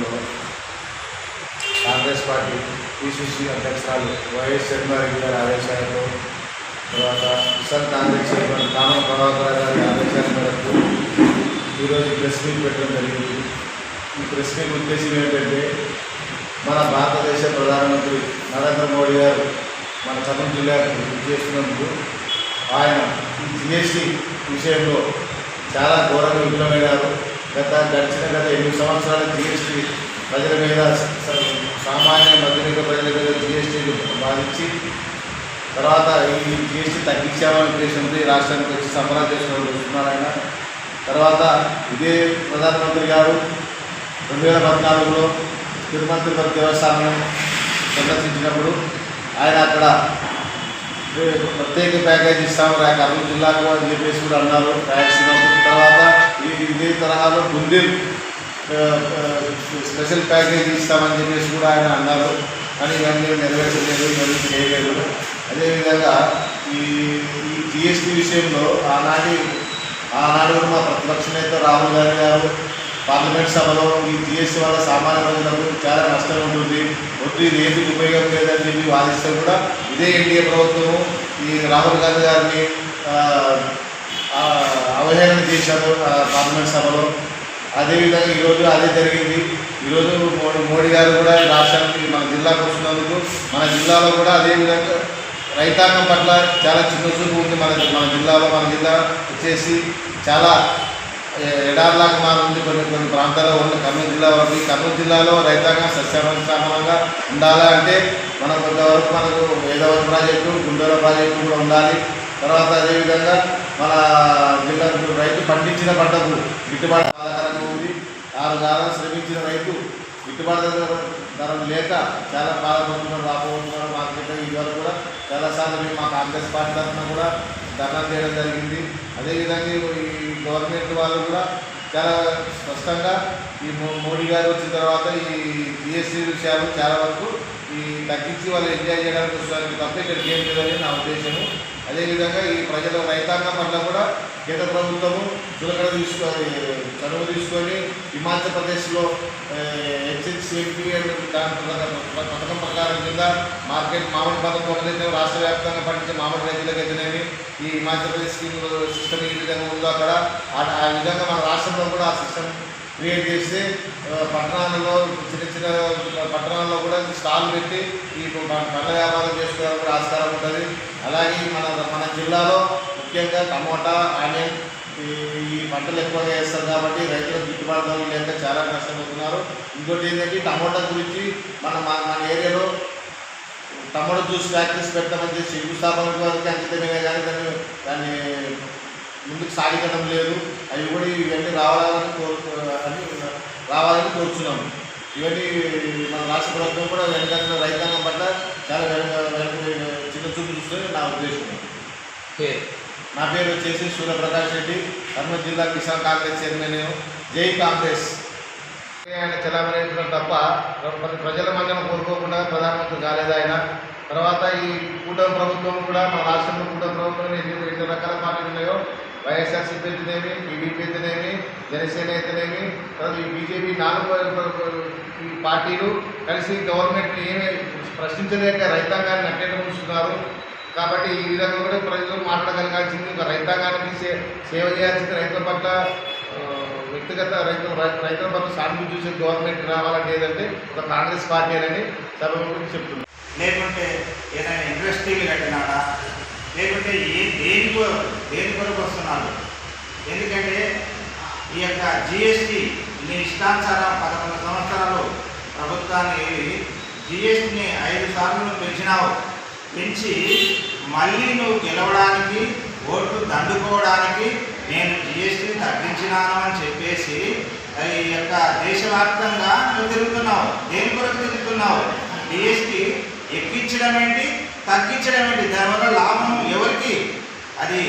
ఆధ్వర్యంలో Congress party PCC అధ్యక్షురాలు YS Sharmila Reddy గారి ఆదేశాలతో తర్వాత కిసాన్ కాంగ్రెస్ చైర్మన్ కామన ప్రభాకర్ గారి ఆదేశాల మేరకు ఈరోజు ప్రెస్ మీట్ పెట్టడం జరిగింది. ఈ ప్రెస్ మీట్ ఉద్దేశం ఏంటంటే మన భారతదేశ ప్రధానమంత్రి నరేంద్ర మోడీ గారు మన కర్నూలు జిల్లాకు చేస్తున్నందుకు ఆయన ఈ జిఎస్టీ విషయంలో చాలా ఘోరంగా విఫలమైనారు. గడిచిన 8 సంవత్సరాల జిఎస్టీ ప్రజల మీద సామాన్య మధ్యమిక ప్రజల మీద జిఎస్టీలు బాధించి తర్వాత ఈ జిఎస్టీ తగ్గించామనే ఉద్దేశంతో ఈ రాష్ట్రానికి వచ్చి సంబరాలు చేసుకుని వస్తున్నారు ఆయన. తర్వాత ఇదే ప్రధానమంత్రి గారు 2014లో తిరుమల తిరుపతి దేవస్థానం సందర్శించినప్పుడు ఆయన అక్కడ ప్రత్యేక ప్యాకేజ్ ఇస్తాము కర్నూలు జిల్లాకు అని చెప్పేసి కూడా అన్నారు. రాయలసీమ తర్వాత ఇదే తరహాలో బుందేలు స్పెషల్ ప్యాకేజ్ ఇస్తామని చెప్పేసి కూడా ఆయన అన్నారు. కానీ ఇవన్నీ నెరవేర్చలేదు, మరియు చేయలేదు. అదేవిధంగా ఈ జిఎస్టీ విషయంలో ఆనాడు మా ప్రతిపక్ష నేత రాహుల్ గాంధీ గారు పార్లమెంట్ సభలో ఈ జిఎస్టీ వల్ల సామాన్య ప్రజలకు చాలా నష్టం ఉంటుంది, వద్దు ఇది ఏది ఉపయోగం లేదని చెప్పి వాదిస్తే కూడా ఇదే ఎన్డీఏ ప్రభుత్వము ఈ రాహుల్ గాంధీ గారిని అవహేళన చేశారు పార్లమెంట్ సభలో. అదేవిధంగా ఈరోజు అదే జరిగింది. ఈరోజు మోడీ గారు కూడా రాష్ట్రానికి మన జిల్లాకు వస్తున్నందుకు మన జిల్లాలో కూడా అదేవిధంగా రైతాంగం పట్ల చాలా చిన్నచూపు ఉంది. మన జిల్లాలో జిల్లా వచ్చేసి చాలా ఎడార్లాగా మారుంది. కొన్ని ప్రాంతాల్లో ఉన్న కర్నూలు జిల్లా వరకు కర్నూలు జిల్లాలో రైతాంగం సస్యశ్యామలంగా ఉండాలి అంటే మనం కొంతవరకు మనకు వేదవతి ప్రాజెక్టు, గుండెల ప్రాజెక్టు కూడా ఉండాలి. తర్వాత అదేవిధంగా మన జిల్లా రైతు పండించిన పంటకు గిట్టుబాటు ఆధారంగా ఉంది. 6 కాలాలు శ్రమించిన రైతు గిట్టుబాటు ధర లేక చాలా బాధపడుతున్నారు, రాకపోతున్నారు. మార్కెట్ ఇదివరకు కూడా చాలాసార్లు మేము మా కాంగ్రెస్ పార్టీ తరఫున కూడా ధర్నా చేయడం జరిగింది. అదేవిధంగా ఈ గవర్నమెంట్ వాళ్ళు కూడా చాలా స్పష్టంగా ఈ మోడీ గారు వచ్చిన తర్వాత ఈ జిఎస్టీ విషయాలు చాలా వరకు ఈ తగ్గించి వాళ్ళు ఎంజాయ్ చేయడానికి వస్తారు తప్ప ఇక్కడికి ఏం లేదని నా ఉద్దేశము. అదేవిధంగా ఈ ప్రజల రైతాంగం పట్ల కూడా కేంద్ర ప్రభుత్వము చులకన చనువు తీసుకొని హిమాచల్ ప్రదేశ్లో హెచ్ఎస్సిఎంపీ పథకం ప్రకారం కింద మార్కెట్ మామిడి పథకం ఏదైతే రాష్ట్ర వ్యాప్తంగా పండించే మామిడి రైతులకు అయితేనేమి ఈ హిమాచల్ ప్రదేశ్ సిస్టమ్ ఏ విధంగా ఉందో అక్కడ ఆ విధంగా మన రాష్ట్రంలో కూడా ఆ సిస్టమ్ క్రియేట్ చేస్తే పట్టణాలలో చిన్న పట్టణాల్లో కూడా స్టాల్ పెట్టి ఈ పండ్ల వ్యాపారం చేసుకోవడానికి కూడా ఆస్కారం ఉంటుంది. అలాగే మన జిల్లాలో ముఖ్యంగా టమోటా, ఆనియన్ ఈ పంటలు ఎక్కువగా వేస్తారు కాబట్టి రైతులకు గిట్టుబాటు ధరలు లేక చాలా నష్టపోతున్నారు. ఇంకోటి ఏంటంటే టమోటా గురించి మన ఏరియాలో టమోటా జ్యూస్ ఫ్యాక్టరీస్ పెడతామని చెప్పి శంకుస్థాపన వరకు అంకితమే కానీ దాన్ని ముందుకు సాగించడం లేదు. అవి కూడా ఇవన్నీ రావాలని కోరుచున్నాము. ఇవన్నీ మన రాష్ట్ర ప్రభుత్వం కూడా వెనక రైతాంగం పట్ల చాలా చిన్న చూపు చూస్తుంది నా ఉద్దేశం. నా పేరు వచ్చేసి సూర్యప్రకాష్ రెడ్డి, కర్నూలు జిల్లా కిసాన్ కాంగ్రెస్ చైర్మన్. జై కాంగ్రెస్. ఆయన చలామణి తప్ప ప్రజల మధ్యన కోరుకోకుండా ప్రధానమంత్రి కాలేదు ఆయన. తర్వాత ఈ కూటమి ప్రభుత్వం కూడా మన రాష్ట్రంలో కూటమి ప్రభుత్వం ఎన్ని రకాల పార్టీలు ఉన్నాయో వైఎస్ఆర్సీపీ అయితేనేమి, టీడీపీ అయితేనేమి, జనసేన అయితేనేమి, తర్వాత ఈ బీజేపీ 4 ఈ పార్టీలు కలిసి గవర్నమెంట్ని ఏమీ ప్రశ్నించలేక రైతాంగాన్ని నట్టేట ఉంచుతున్నారు. కాబట్టి ఈ విధంగా కూడా ప్రజలు మాట్లాడగలగాల్సింది, ఒక రైతాంగానికి సేవ చేయాల్సింది, రైతుల పట్ల వ్యక్తిగత రైతుల పట్ల సానుభూతి చూసే గవర్నమెంట్ రావాలంటే ఏదంటే ఒక కాంగ్రెస్ పార్టీ అని సభ గురించి చెప్తున్నారు. లేకుంటే ఏదైనా ఇండస్ట్రీలు కట్టినాడా, లేకుంటే దేని కొరకు వస్తున్నారు? ఎందుకంటే ఈ యొక్క జిఎస్టీ నీ ఇష్టానుసారం 11 సంవత్సరాలు ప్రభుత్వాన్ని వెళ్ళి జిఎస్టీని 5 సార్లు పెంచినావు. పెంచి మళ్ళీ నువ్వు గెలవడానికి, ఓట్లు దండుకోవడానికి నేను జిఎస్టీని తగ్గించినాను అని చెప్పేసి ఈ యొక్క దేశవ్యాప్తంగా నువ్వు తిరుగుతున్నావు. దేని కొరకు తిరుగుతున్నావు? జిఎస్టీ ఎక్కించడం ఏంటి, తగ్గించడం ఏంటి? దానివల్ల లాభం ఎవరికి? అది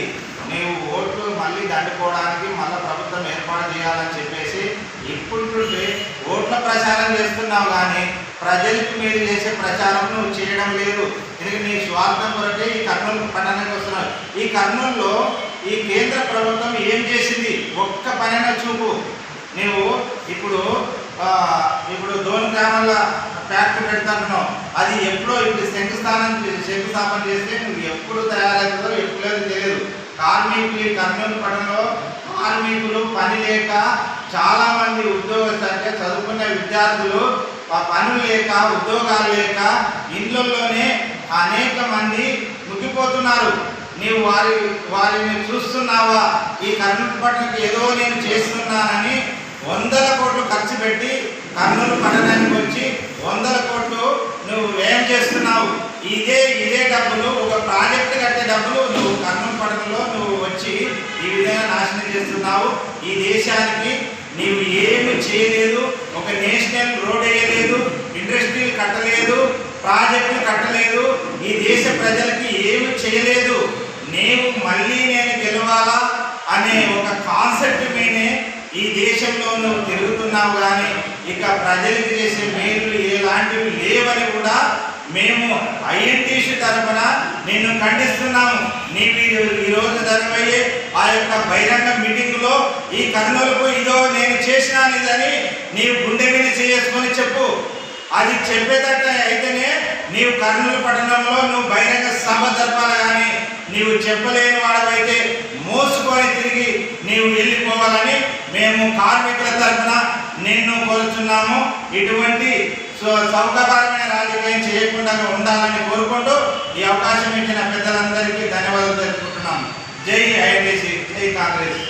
నీవు ఓట్లు మళ్ళీ దండుకోవడానికి మళ్ళీ ప్రభుత్వం ఏర్పాటు చేయాలని చెప్పేసి ఇప్పుడుంటే ఓట్ల ప్రచారం చేస్తున్నావు, కానీ ప్రజలకు మీరు చేసే ప్రచారం నువ్వు చేయడం లేదు. ఎందుకంటే నీ స్వార్థం కొరకే ఈ కర్నూలు పట్టణానికి వస్తున్నావు. ఈ కర్నూలులో ఈ కేంద్ర ప్రభుత్వం ఏం చేసింది? ఒక్క పనైనా చూపు. నువ్వు ఇప్పుడు గ్రామాల ఫ్యాక్టరీ పెడతాంటున్నావు, అది ఎప్పుడో ఇప్పుడు శంకుస్థాపన చేస్తే నువ్వు ఎప్పుడు తయారవుతుందో ఎప్పుడో తెలియదు. కార్మికులు కర్నూలు పట్టణంలో కార్మికులు పని లేక చాలా మంది ఉద్యోగస్తులు అంటే చదువుకున్న విద్యార్థులు పనులు లేక ఉద్యోగాలు లేక ఇళ్ళల్లోనే అనేక మంది ముగ్గిపోతున్నారు. నీవు వారిని చూస్తున్నావా? ఈ కర్నూలు పట్టణంకి ఏదో నేను చేస్తున్నానని 100 కోట్లు ఖర్చు పెట్టి కర్నూలు పట్టణానికి వచ్చి 100 కోట్లు నువ్వు వ్యయం చేస్తున్నావు. ఇదే డబ్బులు ఒక ప్రాజెక్టు కట్టే డబ్బులు నువ్వు కర్నూలు పట్టణంలో నువ్వు వచ్చి ఈ విధంగా నాశనం చేస్తున్నావు. ఈ దేశానికి నీవు ఏమి చేయలేదు. ఒక నేషనల్ రోడ్ వేయలేదు, ఇండస్ట్రీలు కట్టలేదు, ప్రాజెక్టులు కట్టలేదు, ఈ దేశ ప్రజలకి ఏమి చేయలేదు. నేను గెలవాలా అనే ఒక కాన్సెప్ట్ మీదే ఈ దేశంలో నువ్వు తిరుగుతున్నావు. కానీ ఇక ప్రజలకు చేసే మేలు ఎలాంటివి లేవని కూడా మేము ఐఎన్టీసీ తరఫున నిన్ను ఖండిస్తున్నాము. నీవు ఈరోజు జరగబోయే ఆ యొక్క బహిరంగ మీటింగ్లో ఈ కర్నూలుకు ఇదో నేను చేసినానిదని నీవు గుండె మీద చేసుకొని చెప్పు. అది చెప్పేటట్టు అయితేనే నీవు కర్నూలు పట్టణంలో నువ్వు బహిరంగ సభ జరపాలి. కానీ నీవు చెప్పలేని వాడవైతే మోసుకొని తిరిగి నీవు వెళ్ళిపోవాలని మేము కార్మికుల తరఫున నిన్ను కోరుతున్నాము. ఇటువంటి సౌకర్యమైన రాజకీయం చేయకుండా ఉండాలని కోరుకుంటూ ఈ అవకాశం ఇచ్చిన పెద్దలందరికీ ధన్యవాదాలు తెలుపుకుంటున్నాము. జై ఐఎన్టీసీ, జై కాంగ్రెస్.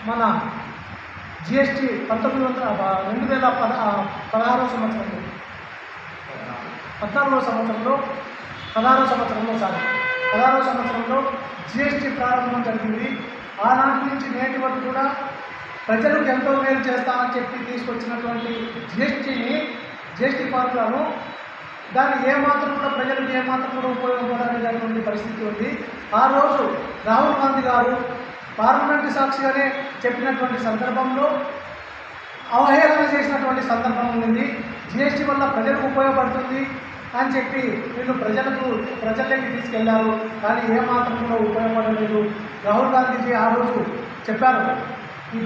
మన జిఎస్టీ 2016 సంవత్సరంలో 16 సంవత్సరంలో జిఎస్టీ ప్రారంభం జరిగింది. ఆనాటి నుంచి నేటి వరకు కూడా ప్రజలకు ఎంతో మేలు చేస్తామని చెప్పి తీసుకొచ్చినటువంటి జిఎస్టీ ఫార్ములాను దాన్ని ఏమాత్రం కూడా ప్రజలకు ఏమాత్రం కూడా ఉపయోగపడలేనటువంటి పరిస్థితి ఉంది. ఆ రోజు రాహుల్ గాంధీ గారు పార్లమెంటు సాక్షిగానే చెప్పినటువంటి సందర్భంలో అవహేళన చేసినటువంటి సందర్భం ఉంది. జిఎస్టీ వల్ల ప్రజలకు ఉపయోగపడుతుంది అని చెప్పి వీళ్ళు ప్రజల్లోకి తీసుకెళ్లారు. కానీ ఏమాత్రం కూడా ఉపయోగపడలేదు. రాహుల్ గాంధీజీ ఆ రోజు చెప్పారు,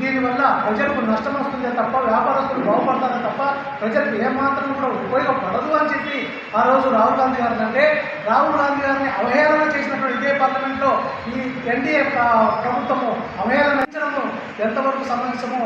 దీనివల్ల ప్రజలకు నష్టం వస్తుందే తప్ప వ్యాపారస్తులు బాగుపడతారే తప్ప ప్రజలకు ఏమాత్రం కూడా ఉపయోగపడదు అని చెప్పి ఆ రోజు రాహుల్ గాంధీ గారు అంటే రాహుల్ గాంధీ గారిని అవహేళన చేసినటువంటి ఇదే పార్లమెంట్లో ఈ ఎన్డీఏ ప్రభుత్వము అవహేళన ఎంతవరకు సమంజసమో